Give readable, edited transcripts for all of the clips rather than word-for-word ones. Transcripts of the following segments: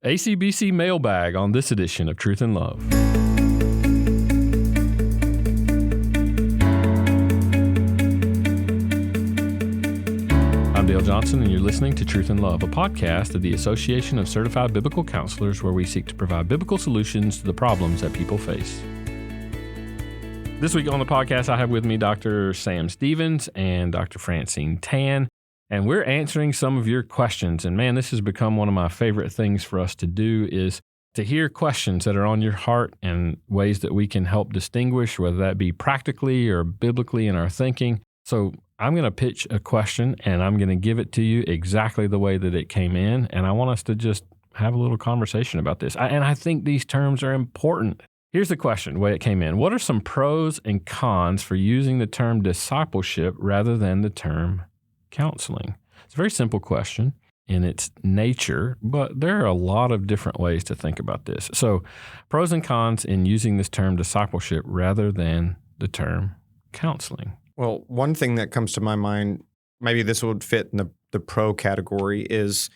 ACBC Mailbag on this edition of Truth and Love. I'm Dale Johnson, and you're listening to Truth and Love, a podcast of the Association of Certified Biblical Counselors, where we seek to provide biblical solutions to the problems that people face. This week on the podcast, I have with me Dr. Sam Stevens and Dr. Francine Tan, and we're answering some of your questions. And man, this has become one of my favorite things for us to do, is to hear questions that are on your heart and ways that we can help distinguish, whether that be practically or biblically in our thinking. So I'm going to pitch a question, and I'm going to give it to you exactly the way that it came in, and I want us to just have a little conversation about this. And I think these terms are important. Here's the question, the way it came in. What are some pros and cons for using the term discipleship rather than the term counseling? It's a very simple question in its nature, but there are a lot of different ways to think about this. So pros and cons in using this term discipleship rather than the term counseling. Well, one thing that comes to my mind, maybe this would fit in the pro category, is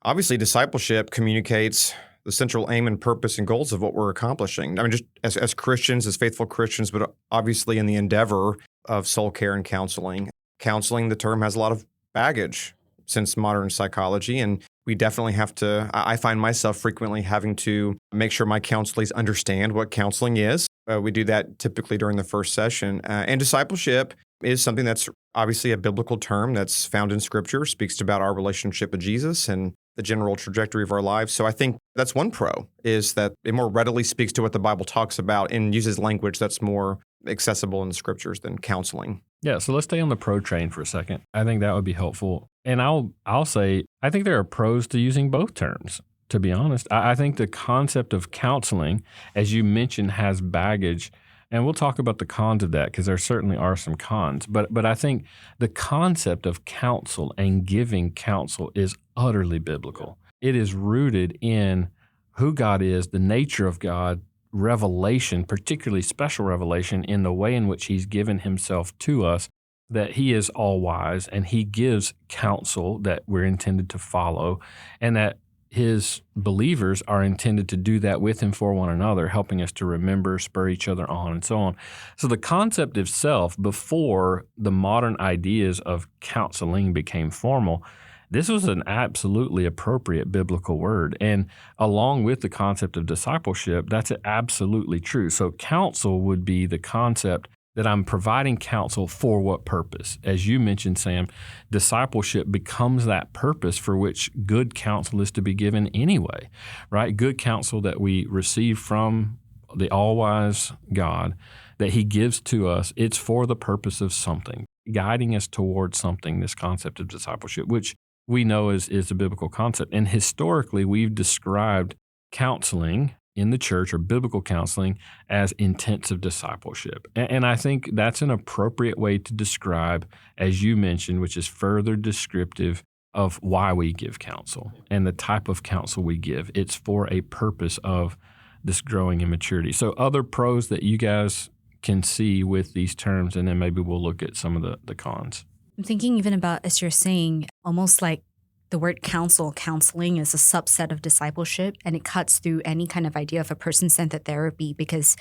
obviously discipleship communicates the central aim and purpose and goals of what we're accomplishing. I mean, just as Christians, as faithful Christians, but obviously in the endeavor of soul care and counseling. Counseling, the term has a lot of baggage since modern psychology, and we definitely have to, I find myself frequently having to make sure my counselees understand what counseling is. We do that typically during the first session. And discipleship is something that's obviously a biblical term that's found in Scripture, speaks about our relationship with Jesus and the general trajectory of our lives. So I think that's one pro, is that it more readily speaks to what the Bible talks about and uses language that's more accessible in the Scriptures than counseling. Yeah, so let's stay on the pro train for a second. I think that would be helpful. And I'll say, I think there are pros to using both terms, to be honest. I think the concept of counseling, as you mentioned, has baggage. And we'll talk about the cons of that, because there certainly are some cons. But I think the concept of counsel and giving counsel is utterly biblical. It is rooted in who God is, the nature of God, revelation, particularly special revelation in the way in which He's given Himself to us, that He is all-wise and He gives counsel that we're intended to follow, and that His believers are intended to do that with Him for one another, helping us to remember, spur each other on, and so on. So the concept itself, before the modern ideas of counseling became formal, this was an absolutely appropriate biblical word. And along with the concept of discipleship, that's absolutely true. So counsel would be the concept that I'm providing counsel for what purpose? As you mentioned, Sam, discipleship becomes that purpose for which good counsel is to be given anyway, right? Good counsel that we receive from the all-wise God, that He gives to us, it's for the purpose of something, guiding us towards something, this concept of discipleship, which we know is a biblical concept. And historically, we've described counseling in the church, or biblical counseling, as intensive discipleship. And I think that's an appropriate way to describe, as you mentioned, which is further descriptive of why we give counsel and the type of counsel we give. It's for a purpose of this growing in maturity. So other pros that you guys can see with these terms, and then maybe we'll look at some of the cons. I'm thinking even about, as you're saying, almost like the word counseling is a subset of discipleship, and it cuts through any kind of idea of a person-centered therapy, because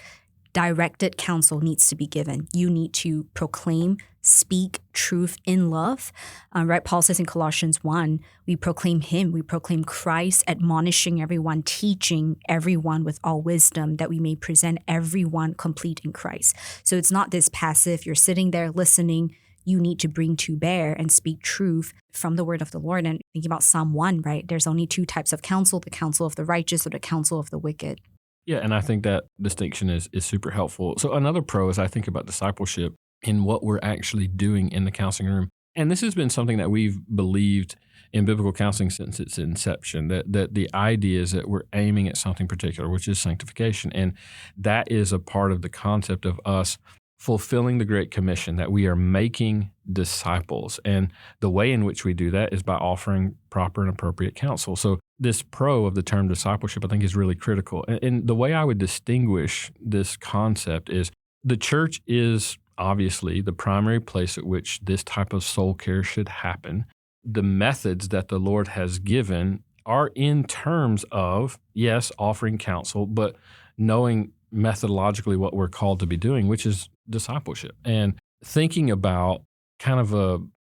directed counsel needs to be given. You need to proclaim, speak truth in love. Right? Paul says in Colossians 1, we proclaim Him, we proclaim Christ, admonishing everyone, teaching everyone with all wisdom, that we may present everyone complete in Christ. So it's not this passive, you're sitting there listening. You need to bring to bear and speak truth from the word of the Lord. And thinking about Psalm 1, right? There's only two types of counsel, the counsel of the righteous or the counsel of the wicked. Yeah, and I think that distinction is super helpful. So another pro, as I think about discipleship in what we're actually doing in the counseling room, and this has been something that we've believed in biblical counseling since its inception, that the idea is that we're aiming at something particular, which is sanctification. And that is a part of the concept of us fulfilling the Great Commission, that we are making disciples. And the way in which we do that is by offering proper and appropriate counsel. So this pro of the term discipleship, I think, is really critical. And the way I would distinguish this concept is the church is obviously the primary place at which this type of soul care should happen. The methods that the Lord has given are in terms of, yes, offering counsel, but knowing methodologically what we're called to be doing, which is discipleship. And thinking about kind of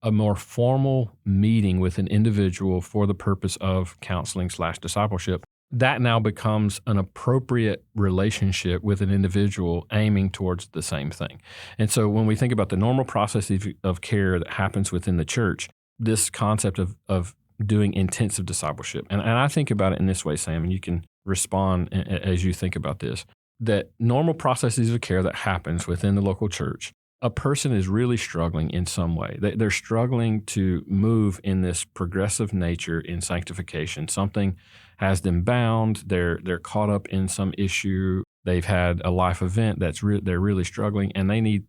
a more formal meeting with an individual for the purpose of counseling/discipleship, that now becomes an appropriate relationship with an individual aiming towards the same thing. And so when we think about the normal process of care that happens within the church, this concept of doing intensive discipleship, and I think about it in this way, Sam, and you can respond as you think about this, that normal processes of care that happens within the local church, a person is really struggling in some way. They're struggling to move in this progressive nature in sanctification. Something has them bound. They're caught up in some issue. They've had a life event they're really struggling, and they need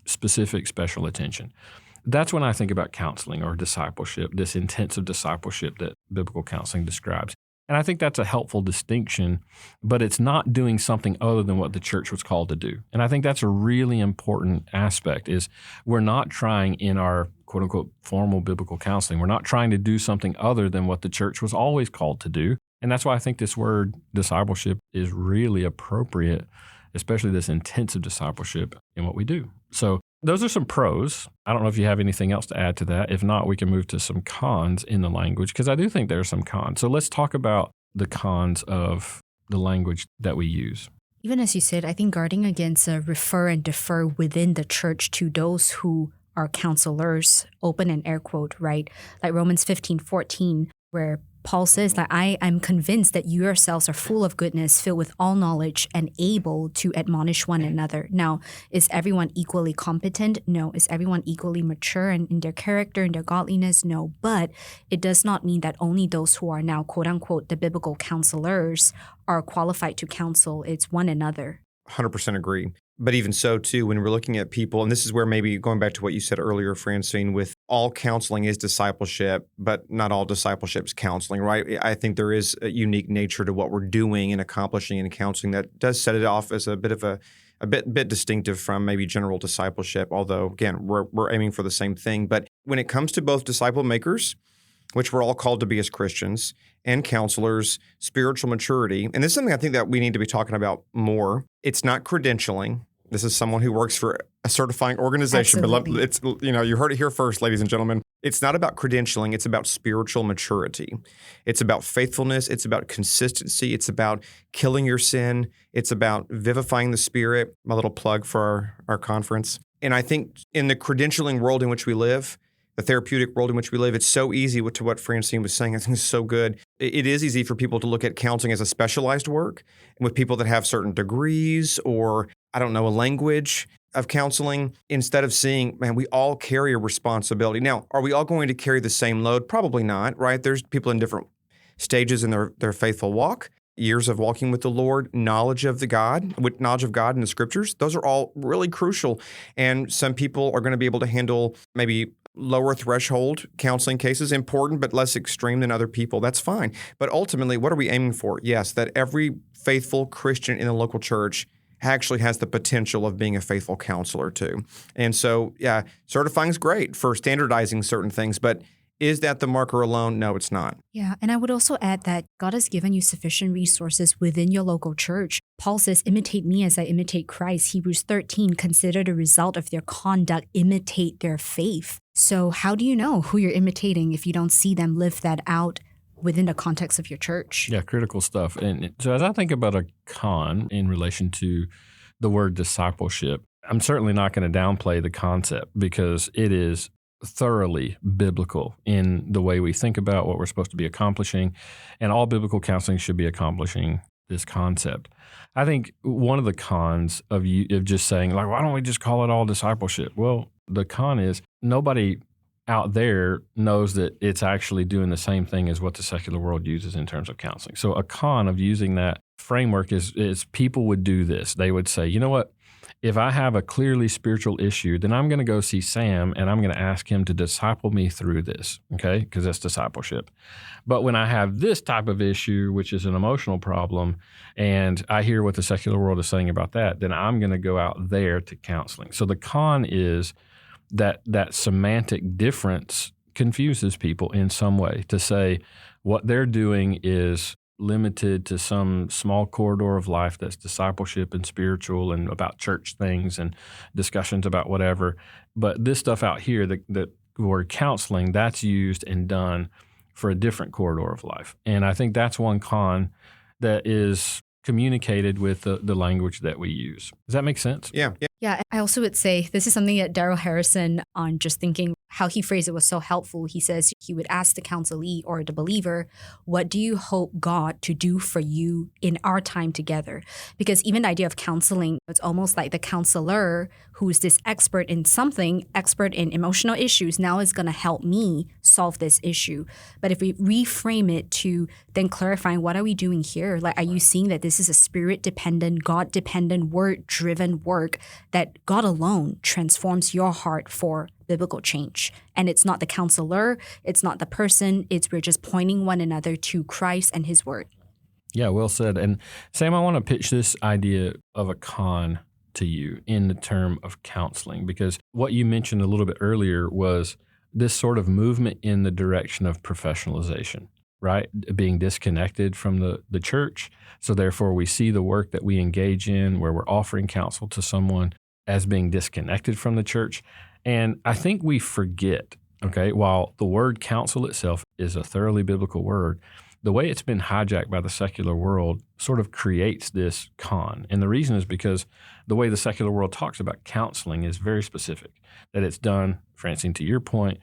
specific special attention. That's when I think about counseling or discipleship, this intensive discipleship that biblical counseling describes. And I think that's a helpful distinction, but it's not doing something other than what the church was called to do. And I think that's a really important aspect is we're not trying in our quote unquote formal biblical counseling, we're not trying to do something other than what the church was always called to do. And that's why I think this word discipleship is really appropriate, especially this intensive discipleship in what we do. So those are some pros. I don't know if you have anything else to add to that. If not, we can move to some cons in the language, because I do think there are some cons. So let's talk about the cons of the language that we use. Even as you said, I think guarding against a refer and defer within the church to those who are counselors, open and air quote, right? Like Romans 15:14, where Paul says that I'm convinced that you yourselves are full of goodness, filled with all knowledge, and able to admonish one another. Now, is everyone equally competent? No. Is everyone equally mature in their character, in their godliness? No. But it does not mean that only those who are now, quote unquote, the biblical counselors are qualified to counsel. It's one another. 100% agree. But even so, too, when we're looking at people, and this is where maybe going back to what you said earlier, Francine, with all counseling is discipleship, but not all discipleship is counseling, right? I think there is a unique nature to what we're doing and accomplishing in counseling that does set it off as a bit distinctive from maybe general discipleship, although, again, we're aiming for the same thing. But when it comes to both disciple makers, which we're all called to be as Christians, and counselors, spiritual maturity, and this is something I think that we need to be talking about more. It's not credentialing. This is someone who works for a certifying organization. Absolutely. But it's, you heard it here first, ladies and gentlemen. It's not about credentialing. It's about spiritual maturity. It's about faithfulness. It's about consistency. It's about killing your sin. It's about vivifying the Spirit. My little plug for our conference. And I think in the credentialing world in which we live, the therapeutic world in which we live, it's so easy to what Francine was saying. I think it's so good. It is easy for people to look at counseling as a specialized work with people that have certain degrees or, I don't know, a language of counseling, instead of seeing, man, we all carry a responsibility. Now, are we all going to carry the same load? Probably not, right? There's people in different stages in their faithful walk, years of walking with the Lord, knowledge of God in the scriptures. Those are all really crucial. And some people are going to be able to handle maybe lower threshold counseling cases, important but less extreme than other people. That's fine. But ultimately, what are we aiming for? Yes, that every faithful Christian in the local church actually has the potential of being a faithful counselor too. And so, yeah, certifying is great for standardizing certain things, but is that the marker alone? No, it's not. Yeah, and I would also add that God has given you sufficient resources within your local church. Paul says, imitate me as I imitate Christ. Hebrews 13, consider the result of their conduct, imitate their faith. So how do you know who you're imitating if you don't see them live that out within the context of your church? Yeah, critical stuff. And so as I think about a con in relation to the word discipleship, I'm certainly not going to downplay the concept because it is thoroughly biblical in the way we think about what we're supposed to be accomplishing, and all biblical counseling should be accomplishing this concept. I think one of the cons of just saying, like, why don't we just call it all discipleship? Well, the con is nobody out there knows that it's actually doing the same thing as what the secular world uses in terms of counseling. So a con of using that framework is people would do this. They would say, you know what? If I have a clearly spiritual issue, then I'm going to go see Sam and I'm going to ask him to disciple me through this, okay? Because that's discipleship. But when I have this type of issue, which is an emotional problem, and I hear what the secular world is saying about that, then I'm going to go out there to counseling. So the con is that semantic difference confuses people in some way to say, what they're doing is limited to some small corridor of life that's discipleship and spiritual and about church things and discussions about whatever. But this stuff out here, the word counseling, that's used and done for a different corridor of life. And I think that's one con that is communicated with the language that we use. Does that make sense? Yeah. Yeah, I also would say this is something that Daryl Harrison, on just thinking how he phrased it was so helpful. He says he would ask the counselee or the believer, what do you hope God to do for you in our time together? Because even the idea of counseling, it's almost like the counselor, who's this expert in something, expert in emotional issues, now is going to help me solve this issue. But if we reframe it to then clarifying, what are we doing here? Like, are you seeing that this is a spirit-dependent, God-dependent, word-driven work that God alone transforms your heart for biblical change? And it's not the counselor, it's not the person, we're just pointing one another to Christ and his word. Yeah, well said. And Sam, I want to pitch this idea of a con to you in the term of counseling, because what you mentioned a little bit earlier was this sort of movement in the direction of professionalization, right? Being disconnected from the church. So therefore we see the work that we engage in where we're offering counsel to someone as being disconnected from the church. And I think we forget, okay, while the word counsel itself is a thoroughly biblical word, the way it's been hijacked by the secular world sort of creates this con. And the reason is because the way the secular world talks about counseling is very specific, that it's done, Francine, to your point,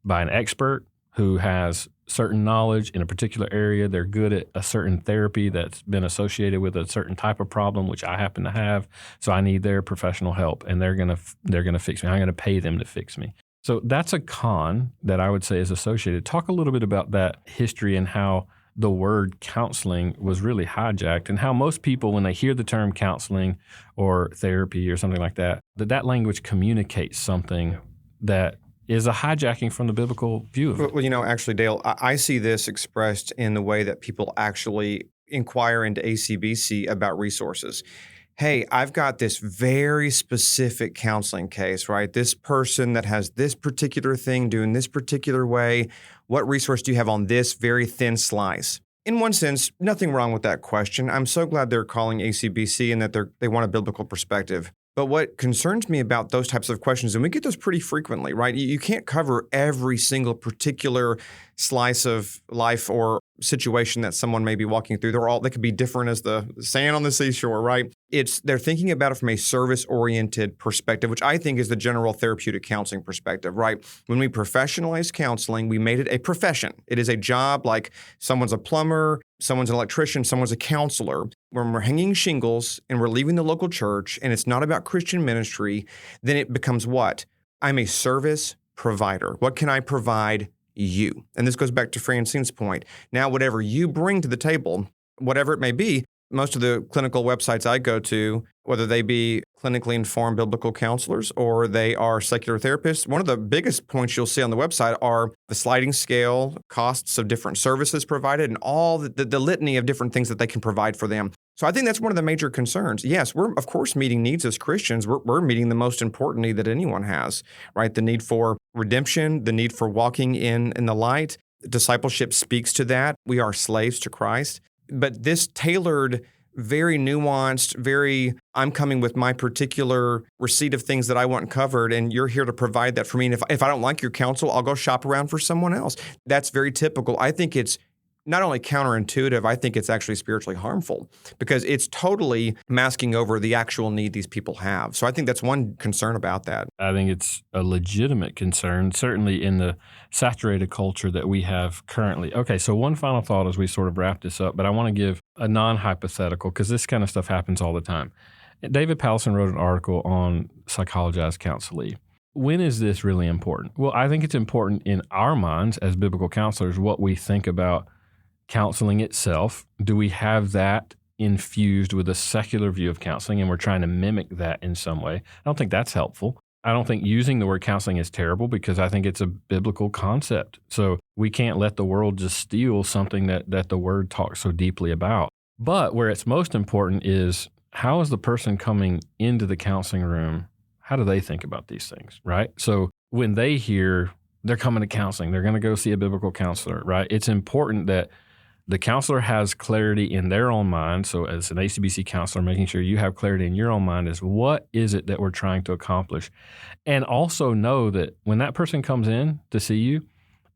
by an expert who has certain knowledge in a particular area. They're good at a certain therapy that's been associated with a certain type of problem, which I happen to have. So I need their professional help, and they're gonna fix me. I'm gonna pay them to fix me. So that's a con that I would say is associated. Talk a little bit about that history and how the word counseling was really hijacked, and how most people, when they hear the term counseling or therapy or something like that, that language communicates something that is a hijacking from the biblical view of it. Well, actually, Dale, I see this expressed in the way that people actually inquire into ACBC about resources. Hey, I've got this very specific counseling case, right? This person that has this particular thing doing this particular way. What resource do you have on this very thin slice? In one sense, nothing wrong with that question. I'm so glad they're calling ACBC and that they want a biblical perspective. But what concerns me about those types of questions, and we get those pretty frequently, right? You can't cover every single particular slice of life or situation that someone may be walking through. They could be different as the sand on the seashore, right? They're thinking about it from a service-oriented perspective, which I think is the general therapeutic counseling perspective, right? When we professionalize counseling, we made it a profession. It is a job, like someone's a plumber, someone's an electrician, someone's a counselor. When we're hanging shingles and we're leaving the local church and it's not about Christian ministry, then it becomes what? I'm a service provider. What can I provide you? And this goes back to Francine's point. Now, whatever you bring to the table, whatever it may be, most of the clinical websites I go to, whether they be clinically informed biblical counselors or they are secular therapists, one of the biggest points you'll see on the website are the sliding scale costs of different services provided and all the litany of different things that they can provide for them. So I think that's one of the major concerns. Yes, we're, of course, meeting needs as Christians. We're meeting the most important need that anyone has, right? The need for redemption, the need for walking in the light. Discipleship speaks to that. We are slaves to Christ. But this tailored, very nuanced, I'm coming with my particular receipt of things that I want covered, and you're here to provide that for me. And if I don't like your counsel, I'll go shop around for someone else. That's very typical. I think it's not only counterintuitive, I think it's actually spiritually harmful because it's totally masking over the actual need these people have. So I think that's one concern about that. I think it's a legitimate concern, certainly in the saturated culture that we have currently. Okay, so one final thought as we sort of wrap this up, but I want to give a non-hypothetical because this kind of stuff happens all the time. David Pallison wrote an article on psychologized counselee. When is this really important? Well, I think it's important in our minds as biblical counselors, what we think about counseling itself. Do we have that infused with a secular view of counseling and we're trying to mimic that in some way? I don't think that's helpful. I don't think using the word counseling is terrible because I think it's a biblical concept. So we can't let the world just steal something that the word talks so deeply about. But where it's most important is how is the person coming into the counseling room, how do they think about these things, right? So when they hear they're coming to counseling. They're going to go see a biblical counselor, right? It's important that the counselor has clarity in their own mind. So as an ACBC counselor, making sure you have clarity in your own mind is what is it that we're trying to accomplish? And also know that when that person comes in to see you,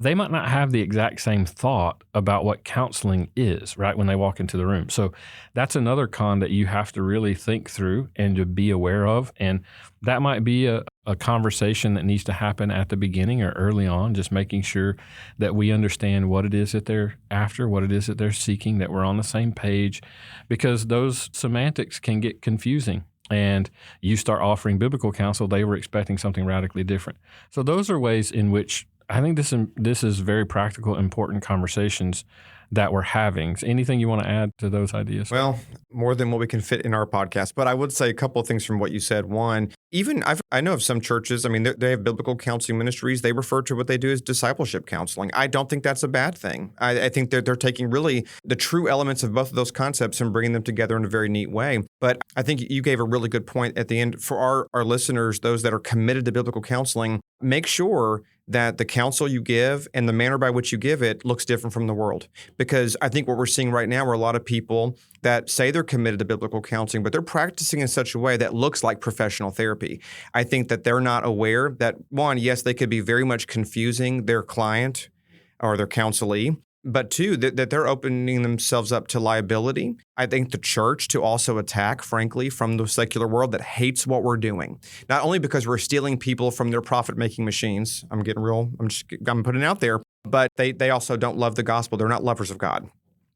they might not have the exact same thought about what counseling is, right, when they walk into the room. So that's another con that you have to really think through and to be aware of. And that might be a conversation that needs to happen at the beginning or early on, just making sure that we understand what it is that they're after, what it is that they're seeking, that we're on the same page, because those semantics can get confusing. And you start offering biblical counsel, they were expecting something radically different. So those are ways in which I think this is very practical, important conversations that we're having. So anything you want to add to those ideas? Well, more than what we can fit in our podcast. But I would say a couple of things from what you said. One, even I know of some churches, I mean, they have biblical counseling ministries. They refer to what they do as discipleship counseling. I don't think that's a bad thing. I think they're taking really the true elements of both of those concepts and bringing them together in a very neat way. But I think you gave a really good point at the end. For our listeners, those that are committed to biblical counseling, make sure that the counsel you give and the manner by which you give it looks different from the world. Because I think what we're seeing right now are a lot of people that say they're committed to biblical counseling, but they're practicing in such a way that looks like professional therapy. I think that they're not aware that, one, yes, they could be very much confusing their client or their counselee, but two, that they're opening themselves up to liability. I think the church to also attack, frankly, from the secular world that hates what we're doing. Not only because we're stealing people from their profit-making machines. I'm putting it out there. But they also don't love the gospel. They're not lovers of God.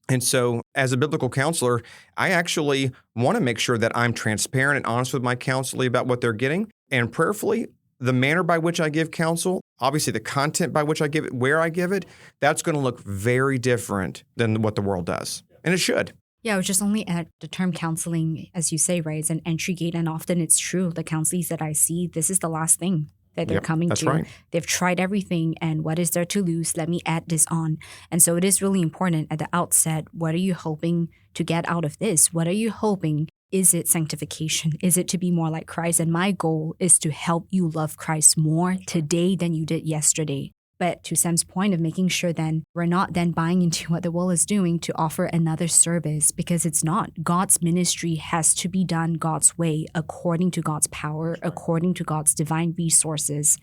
And so as a biblical counselor, I actually want to make sure that I'm transparent and honest with my counselee about what they're getting. And prayerfully, the manner by which I give counsel, obviously the content by which I give it, where I give it, that's going to look very different than what the world does. And it should. Yeah, I would just only add the term counseling, as you say, right, is an entry gate. And often it's true. The counselees that I see, this is the last thing that they're coming to. Right. They've tried everything, and what is there to lose? Let me add this on. And so it is really important at the outset, what are you hoping to get out of this? What are you hoping? Is it sanctification? Is it to be more like Christ? And my goal is to help you love Christ more today than you did yesterday. But to Sam's point of making sure then we're not then buying into what the world is doing to offer another service, because it's not. God's ministry has to be done God's way, according to God's power, according to God's divine resources,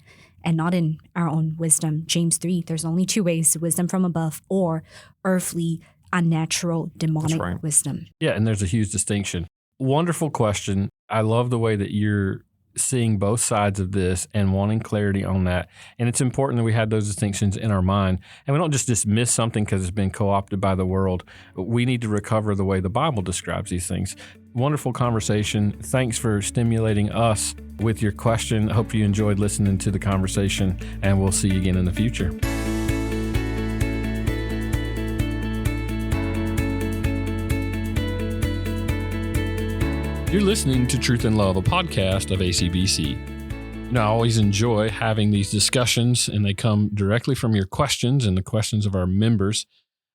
and not in our own wisdom. James 3, there's only two ways: wisdom from above or earthly, unnatural, demonic wisdom. Yeah, and there's a huge distinction. Wonderful question. I love the way that you're seeing both sides of this and wanting clarity on that. And it's important that we had those distinctions in our mind. And we don't just dismiss something because it's been co-opted by the world. We need to recover the way the Bible describes these things. Wonderful conversation. Thanks for stimulating us with your question. Hope you enjoyed listening to the conversation, and we'll see you again in the future. You're listening to Truth and Love, a podcast of ACBC. I always enjoy having these discussions, and they come directly from your questions and the questions of our members.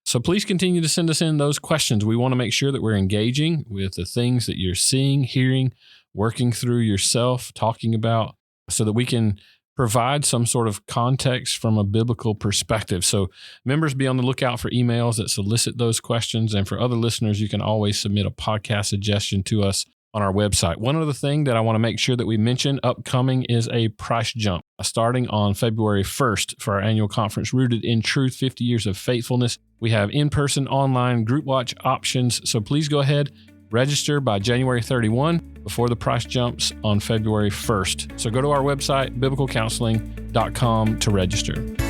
So please continue to send us in those questions. We want to make sure that we're engaging with the things that you're seeing, hearing, working through yourself, talking about, so that we can provide some sort of context from a biblical perspective. So members, be on the lookout for emails that solicit those questions. And for other listeners, you can always submit a podcast suggestion to us on our website. One other thing that I want to make sure that we mention upcoming is a price jump starting on February 1st for our annual conference, Rooted in Truth, 50 Years of Faithfulness. We have in-person, online, group watch options. So please go ahead, register by January 31 before the price jumps on February 1st. So go to our website, biblicalcounseling.com, to register.